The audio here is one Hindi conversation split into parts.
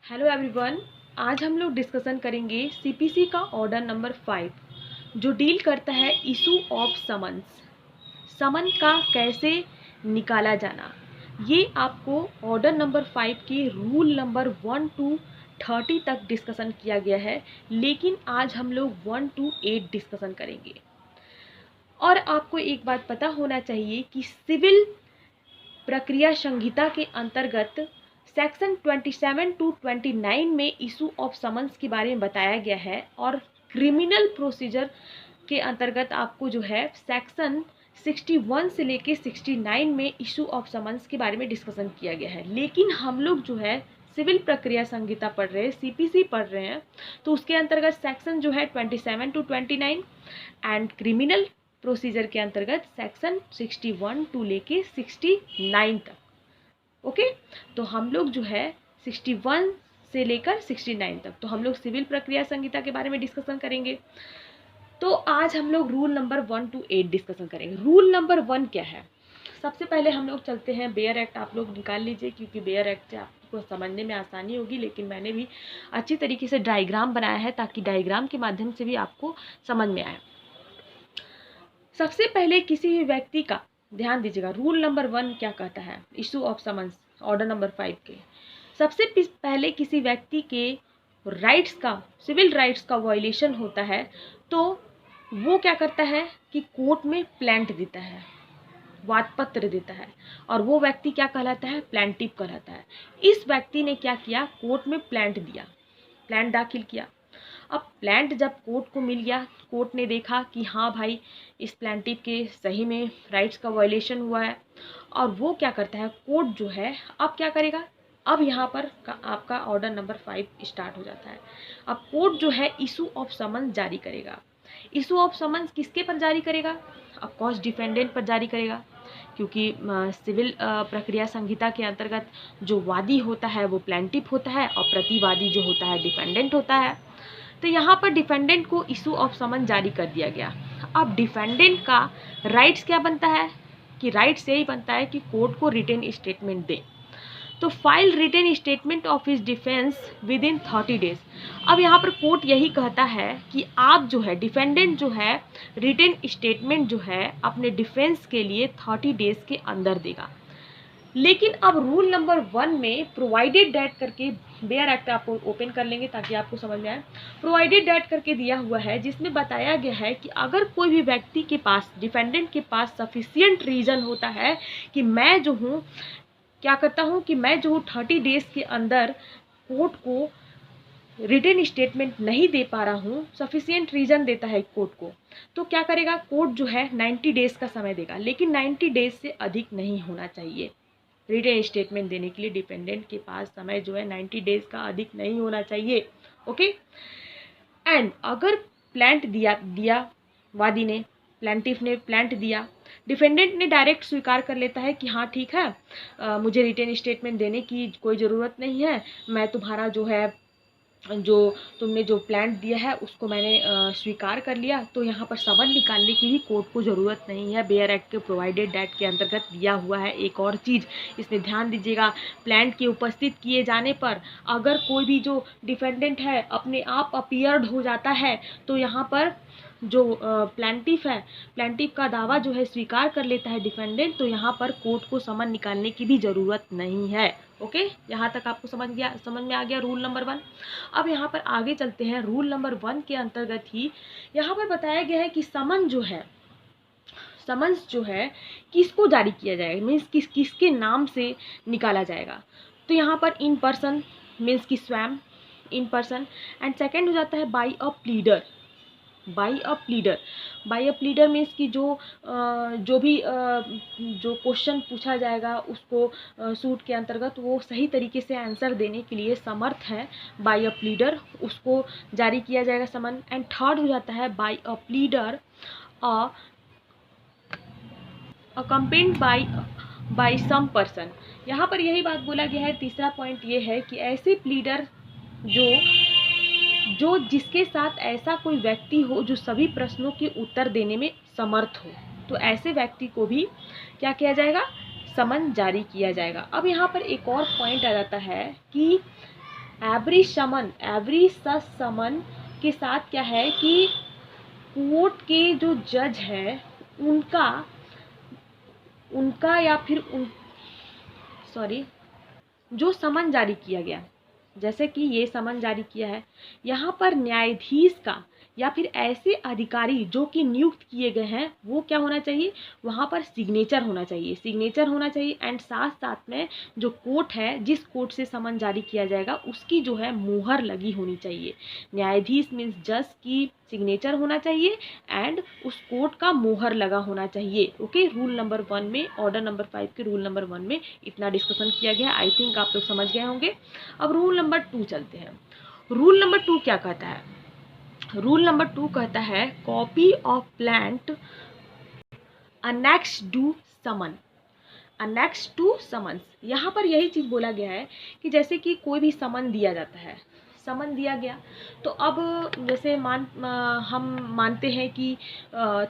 Hello everyone. आज हम लोग डिस्कशन करेंगे सीपीसी का ऑर्डर नंबर 5 जो डील करता है इशू ऑफ समन्स। समन का कैसे निकाला जाना, ये आपको ऑर्डर नंबर 5 की रूल नंबर 1 to 30 तक डिस्कशन किया गया है, लेकिन आज हम लोग 1 to 8 डिस्कशन करेंगे। और आपको एक बात पता होना चाहिए कि सिविल प्रक्रिया संहिता के अंतर्गत सेक्शन 27 to 29 में इशू ऑफ समन्स के बारे में बताया गया है, और क्रिमिनल प्रोसीजर के अंतर्गत आपको जो है सेक्शन 61 से लेके 69 में इशू ऑफ समन्स के बारे में डिस्कशन किया गया है। लेकिन हम लोग जो है सिविल प्रक्रिया संहिता पढ़ रहे हैं, सीपीसी पढ़ रहे हैं, तो उसके अंतर्गत सेक्शन जो है 27 to 29 एंड क्रिमिनल प्रोसीजर के अंतर्गत सेक्शन 61 टू लेके 69 तक। ओके, तो हम लोग जो है 61 से लेकर 69 तक, तो हम लोग सिविल प्रक्रिया संहिता के बारे में डिस्कशन करेंगे। तो आज हम लोग रूल नंबर 1 to 8 डिस्कशन करेंगे। रूल नंबर 1 क्या है? सबसे पहले हम लोग चलते हैं बेयर एक्ट। आप लोग निकाल लीजिए, क्योंकि बेयर एक्ट से आपको समझने में आसानी होगी, लेकिन मैंने भी अच्छी तरीके से डायग्राम बनाया है ताकि डायग्राम के माध्यम से भी आपको समझ में आए। सबसे पहले किसी भी व्यक्ति का ध्यान दीजिएगा, रूल नंबर 1 क्या कहता है issue of summons order number 5 के। सबसे पहले किसी व्यक्ति के राइट्स का, सिविल राइट्स का वायलेशन होता है, तो वो क्या करता है कि कोर्ट में प्लांट देता है, वाद पत्र देता है, और वो व्यक्ति क्या कहलाता है? प्लांटिव कहलाता है। इस व्यक्ति ने क्या किया? कोर्ट में प्लांट दिया, प्लांट दाखिल किया। अब प्लांट जब कोर्ट को मिल गया, कोर्ट ने देखा कि हाँ भाई, इस प्लांटिव के सही में राइट्स का वायलेशन हुआ है, और वो क्या करता है, कोर्ट जो है अब क्या करेगा? अब यहाँ पर आपका ऑर्डर नंबर 5 स्टार्ट हो जाता है। अब कोर्ट जो है इशू ऑफ समन्स जारी करेगा। इशू ऑफ समन्स किसके पर जारी करेगा? ऑफ कोर्स डिफेंडेंट पर जारी करेगा, क्योंकि सिविल प्रक्रिया संहिता के अंतर्गत जो वादी होता है वो प्लांटिव होता है, और प्रतिवादी जो होता है डिफेंडेंट होता है। तो यहाँ पर डिफेंडेंट को इशू ऑफ समन जारी कर दिया गया। अब डिफेंडेंट का राइट्स क्या बनता है कि राइट्स यही बनता है कि कोर्ट को रिटन स्टेटमेंट दे, तो file written statement of his defence within 30 days. अब यहाँ पर कोर्ट यही कहता है कि आप जो है डिफेंडेंट जो है रिटन स्टेटमेंट जो है अपने डिफेंस के लिए 30 डेज के अंदर देगा। लेकिन अब रूल नंबर 1 में प्रोवाइडेड डैट करके, बेयर एक्ट आपको ओपन कर लेंगे ताकि आपको समझ में आए, प्रोवाइडेड डैट करके दिया हुआ है, जिसमें बताया गया है कि अगर कोई भी व्यक्ति के पास, डिफेंडेंट के पास सफिशियंट रीजन होता है कि मैं जो हूँ क्या करता हूँ कि मैं जो हूँ 30 डेज के अंदर कोर्ट को रिटन स्टेटमेंट नहीं दे पा रहा हूँ, सफिशियंट रीजन देता है कोर्ट को, तो क्या करेगा? कोर्ट जो है 90 डेज का समय देगा, लेकिन 90 डेज से अधिक नहीं होना चाहिए। रिटन स्टेटमेंट देने के लिए डिपेंडेंट के पास समय जो है 90 डेज का अधिक नहीं होना चाहिए। ओके, एंड अगर प्लांट दिया वादी ने, प्लांटिफ ने प्लांट दिया, डिफेंडेंट ने डायरेक्ट स्वीकार कर लेता है कि हाँ ठीक है, मुझे रिटन स्टेटमेंट देने की कोई ज़रूरत नहीं है, मैं तुम्हारा जो है जो तुमने जो प्लांट दिया है उसको मैंने स्वीकार कर लिया, तो यहाँ पर समन निकालने की भी कोर्ट को ज़रूरत नहीं है। बेयर एक्ट के प्रोवाइडेड डैट के अंतर्गत दिया हुआ है। एक और चीज़ इसमें ध्यान दीजिएगा, प्लांट के उपस्थित किए जाने पर अगर कोई भी जो डिफेंडेंट है अपने आप अपीयर्ड हो जाता है, तो यहाँ पर जो प्लांटिफ है, प्लांटिफ का दावा जो है स्वीकार कर लेता है डिफेंडेंट, तो यहाँ पर कोर्ट को समन निकालने की भी ज़रूरत नहीं है। ओके, यहाँ तक आपको समझ में आ गया रूल नंबर 1। अब यहाँ पर आगे चलते हैं। रूल नंबर 1 के अंतर्गत ही यहाँ पर बताया गया है कि समन जो है, समन्स जो है किसको जारी किया जाएगा, मीन्स किसके नाम से निकाला जाएगा। तो यहाँ पर इन पर्सन मीन्स कि स्वयं, इन पर्सन, एंड सेकेंड हो जाता है by a pleader. By a pleader, by a pleader means कि जो भी जो क्वेश्चन पूछा जाएगा उसको सूट के अंतर्गत वो सही तरीके से आंसर देने के लिए समर्थ है, बाई अ प्लीडर, उसको जारी किया जाएगा समन। एंड थर्ड हो जाता है by a pleader accompanied by some person. यहाँ पर यही बात बोला गया है। तीसरा पॉइंट ये है कि ऐसे प्लीडर जो जिसके साथ ऐसा कोई व्यक्ति हो जो सभी प्रश्नों के उत्तर देने में समर्थ हो, तो ऐसे व्यक्ति को भी क्या किया जाएगा? समन जारी किया जाएगा। अब यहाँ पर एक और पॉइंट आ जाता है कि एवरी सच समन के साथ क्या है कि कोर्ट के जो जज है उनका उनका या फिर उन सॉरी जो समन जारी किया गया, जैसे कि ये समन जारी किया है, यहाँ पर न्यायाधीश का या फिर ऐसे अधिकारी जो कि नियुक्त किए गए हैं वो क्या होना चाहिए, वहाँ पर सिग्नेचर होना चाहिए एंड साथ साथ में जो कोर्ट है, जिस कोर्ट से समन जारी किया जाएगा उसकी जो है मुहर लगी होनी चाहिए। न्यायाधीश मीन्स जज की सिग्नेचर होना चाहिए एंड उस कोर्ट का मुहर लगा होना चाहिए। ओके, रूल नंबर 1 में, ऑर्डर नंबर 5 के रूल नंबर 1 में इतना डिस्कशन किया गया। आई थिंक आप लोग समझ गए होंगे। अब रूल नंबर 2 चलते हैं। रूल नंबर 2 क्या कहता है? रूल नंबर 2 कहता है copy of plaint annex to summon. Annex to summons, यहाँ पर यही चीज़ बोला गया है कि जैसे कि कोई भी समन दिया जाता है, समन दिया गया तो अब जैसे हम मानते हैं कि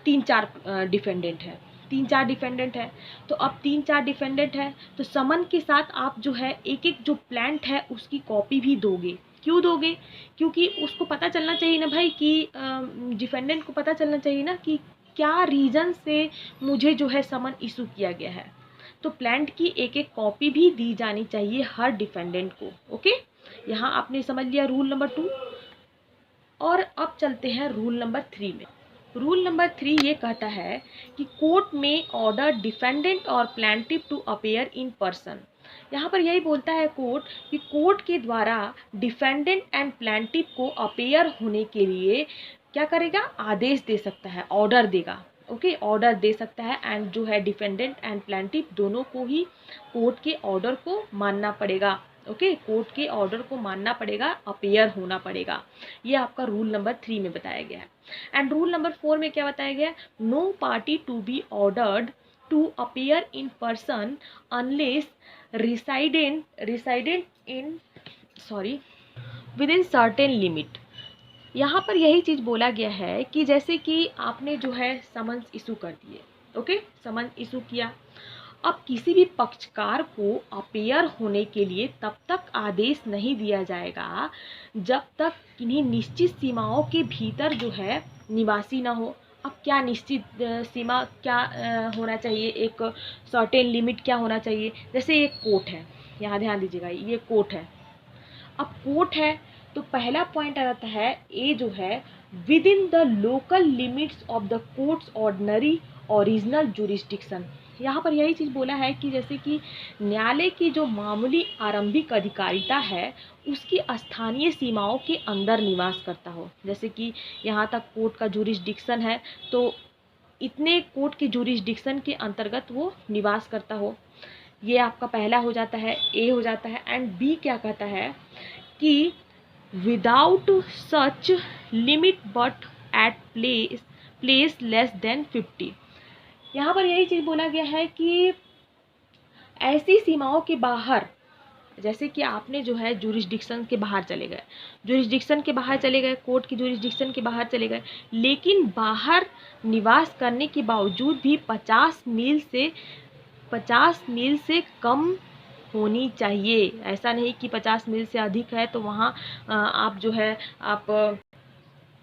3-4 डिफेंडेंट है, 3-4 डिफेंडेंट है, तो अब 3-4 डिफेंडेंट है तो समन के साथ आप जो है एक एक जो प्लांट है उसकी कॉपी भी दोगे। क्यों दोगे? क्योंकि उसको पता चलना चाहिए ना भाई कि डिफेंडेंट को पता चलना चाहिए ना कि क्या रीज़न से मुझे जो है समन इशू किया गया है, तो प्लांट की एक एक कॉपी भी दी जानी चाहिए हर डिफेंडेंट को। ओके, यहाँ आपने समझ लिया रूल नंबर 2। और अब चलते हैं रूल नंबर 3 में। रूल नंबर 3 ये कहता है कि कोर्ट में ऑर्डर डिफेंडेंट और प्लांटिव टू अपीयर इन पर्सन। यहाँ पर यही बोलता है कोर्ट कि कोर्ट के द्वारा डिफेंडेंट एंड प्लांटिव को अपीयर होने के लिए क्या करेगा, आदेश दे सकता है, ऑर्डर देगा। ओके, ऑर्डर दे सकता है एंड जो है डिफेंडेंट एंड प्लांटिव दोनों को ही कोर्ट के ऑर्डर को मानना पड़ेगा। ओके, कोर्ट के ऑर्डर को मानना पड़ेगा, अपीयर होना पड़ेगा। ये आपका रूल नंबर 3 में बताया गया है। एंड रूल नंबर 4 में क्या बताया गया है? No party to be ordered to appear in person unless resident in within certain limit. यहाँ पर यही चीज़ बोला गया है कि जैसे कि आपने जो है समन्स इशू कर दिए, ओके, समन इशू किया, अब किसी भी पक्षकार को अपीयर होने के लिए तब तक आदेश नहीं दिया जाएगा जब तक किन्हीं निश्चित सीमाओं के भीतर जो है निवासी ना हो। अब क्या निश्चित सीमा क्या होना चाहिए, एक सर्टेन लिमिट क्या होना चाहिए? जैसे एक कोर्ट है, यहाँ ध्यान दीजिएगा, ये कोर्ट है। अब कोर्ट है तो पहला पॉइंट आ जाता है ए जो है with in the local limits of the courts ordinary original jurisdiction. यहाँ पर यही चीज़ बोला है कि जैसे कि न्यायालय की जो मामूली आरंभिक अधिकारिता है उसकी स्थानीय सीमाओं के अंदर निवास करता हो। जैसे कि यहाँ तक कोर्ट का जुरिस्डिक्शन है तो इतने कोर्ट के जुरिस्डिक्शन के अंतर्गत वो निवास करता हो। ये आपका पहला हो जाता है, ए हो जाता है। एंड बी क्या कहता है कि without such limit but at place less than 50। यहाँ पर यही चीज़ बोला गया है कि ऐसी सीमाओं के बाहर, जैसे कि आपने जो है जुरिस्डिक्शन के बाहर चले गए, कोर्ट की जुरिस्डिक्शन के बाहर चले गए, लेकिन बाहर निवास करने के बावजूद भी 50 मील से कम होनी चाहिए। ऐसा नहीं कि 50 मील से अधिक है तो वहाँ आप जो है आप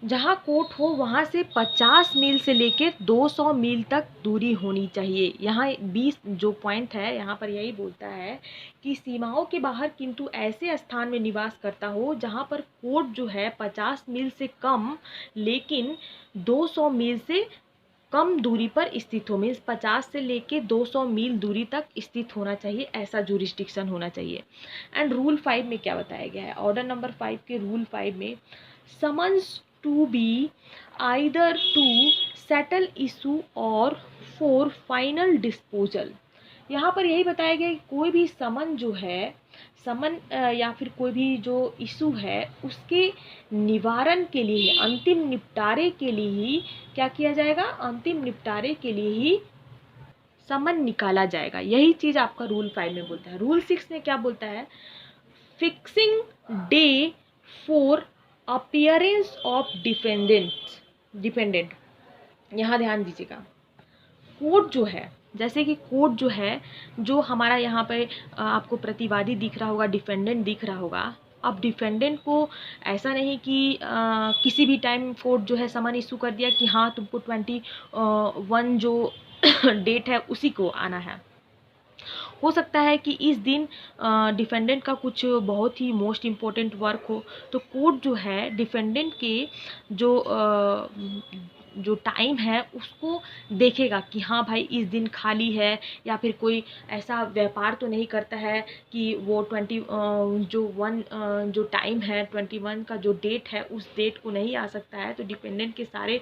जहाँ कोर्ट हो वहाँ से 50 मील से लेकर 200 मील तक दूरी होनी चाहिए। यहाँ 20 जो पॉइंट है यहाँ पर यही बोलता है कि सीमाओं के बाहर किंतु ऐसे स्थान में निवास करता हो जहाँ पर कोर्ट जो है 50 मील से कम लेकिन 200 मील से कम दूरी पर स्थित हो। मीन्स 50 से लेके 200 मील दूरी तक स्थित होना चाहिए, ऐसा जुरिस्डिक्शन होना चाहिए। एंड रूल 5 में क्या बताया गया है? ऑर्डर नंबर 5 के रूल 5 में summons to be either to settle issue और फॉर फाइनल डिस्पोजल। यहाँ पर यही बताया गया कि कोई भी समन जो है, समन या फिर कोई भी जो इशू है उसके निवारण के लिए, अंतिम निपटारे के लिए ही क्या किया जाएगा? अंतिम निपटारे के लिए ही समन निकाला जाएगा। यही चीज़ आपका रूल 5 में बोलता है। रूल 6 में क्या बोलता है? Fixing day for appearance of dependent. यहाँ ध्यान दीजिएगा, कोर्ट जो है, जैसे कि कोर्ट जो है, जो हमारा यहाँ पे आपको प्रतिवादी दिख रहा होगा, डिफेंडेंट दिख रहा होगा, अब डिफेंडेंट को ऐसा नहीं कि किसी भी टाइम कोर्ट जो है समन इशू कर दिया कि हाँ तुमको 21 जो डेट है उसी को आना है। हो सकता है कि इस दिन डिफेंडेंट का कुछ बहुत ही मोस्ट इम्पोर्टेंट वर्क हो, तो कोर्ट जो है डिफेंडेंट के जो जो टाइम है उसको देखेगा कि हाँ भाई इस दिन खाली है, या फिर कोई ऐसा व्यापार तो नहीं करता है कि वो 21 जो टाइम है 21 का जो डेट है उस डेट को नहीं आ सकता है। तो डिपेंडेंट के सारे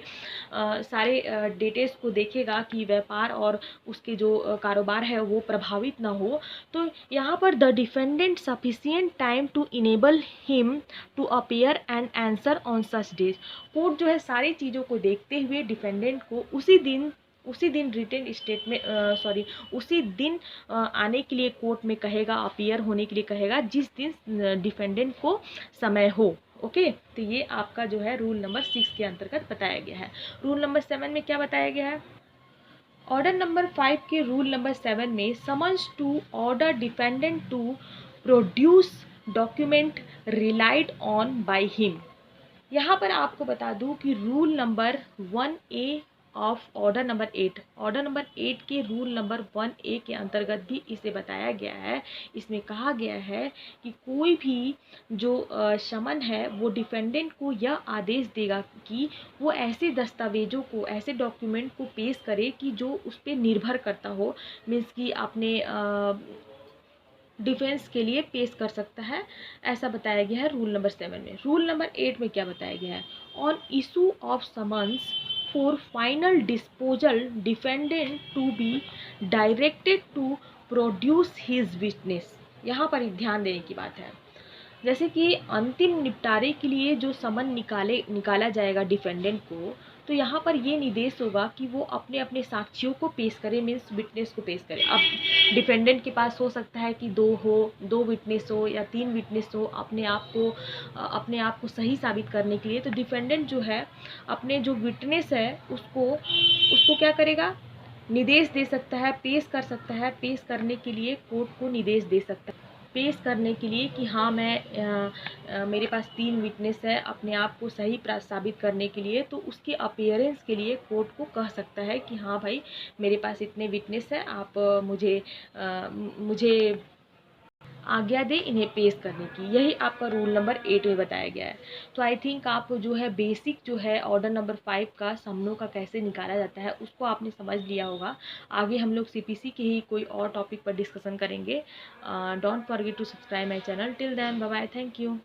डेटेस को देखेगा कि व्यापार और उसके जो कारोबार है वो प्रभावित ना हो। तो यहाँ पर the defendant sufficient time to enable him to appear and answer on such days. Court जो है सारी चीज़ों को देखते हुए डिफेंडेंट को उसी दिन रिटेन स्टेट में उसी दिन आने के लिए कोर्ट में कहेगा, अपीयर होने के लिए कहेगा जिस दिन डिफेंडेंट को समय हो। ओके, तो ये आपका जो है रूल नंबर 6 के अंतर्गत बताया गया है। रूल नंबर 7 में क्या बताया गया है? ऑर्डर नंबर 5 के रूल नंबर 7 में summons to order defendant to produce document relied on by him. यहाँ पर आपको बता दूँ कि rule number 1A of order number 8 के रूल नंबर 1A के अंतर्गत भी इसे बताया गया है। इसमें कहा गया है कि कोई भी जो समन है वो डिफेंडेंट को यह आदेश देगा कि वो ऐसे दस्तावेजों को, ऐसे डॉक्यूमेंट को पेश करे कि जो उस पर निर्भर करता हो, मीन्स कि अपने डिफेंस के लिए पेश कर सकता है, ऐसा बताया गया है रूल नंबर 7 में। रूल नंबर 8 में क्या बताया गया है? On issue of summons for final disposal defendant to be directed to produce his witness. यहाँ पर एक ध्यान देने की बात है, जैसे कि अंतिम निपटारे के लिए जो समन निकाला जाएगा डिफेंडेंट को, तो यहाँ पर ये निर्देश होगा कि वो अपने अपने साक्षियों को पेश करे, मीन्स विटनेस को पेश करे। अब डिफेंडेंट के पास हो सकता है कि दो विटनेस हो या 3 विटनेस हो अपने आप को सही साबित करने के लिए। तो डिफेंडेंट जो है अपने जो विटनेस है उसको क्या करेगा? निर्देश दे सकता है, पेश कर सकता है। पेश करने के लिए कोर्ट को निर्देश दे सकता है, पेश करने के लिए कि हाँ मेरे पास 3 विटनेस है अपने आप को सही साबित करने के लिए। तो उसके अपीयरेंस के लिए कोर्ट को कह सकता है कि हाँ भाई मेरे पास इतने विटनेस है, आप मुझे आज्ञा दे इन्हें पेश करने की। यही आपका रूल नंबर 8 में बताया गया है। तो आई थिंक आप जो है बेसिक जो है ऑर्डर नंबर 5 का समनों का कैसे निकाला जाता है उसको आपने समझ लिया होगा। आगे हम लोग सीपीसी के ही कोई और टॉपिक पर डिस्कशन करेंगे। Don't forget to subscribe my channel. Till then bye bye, thank you.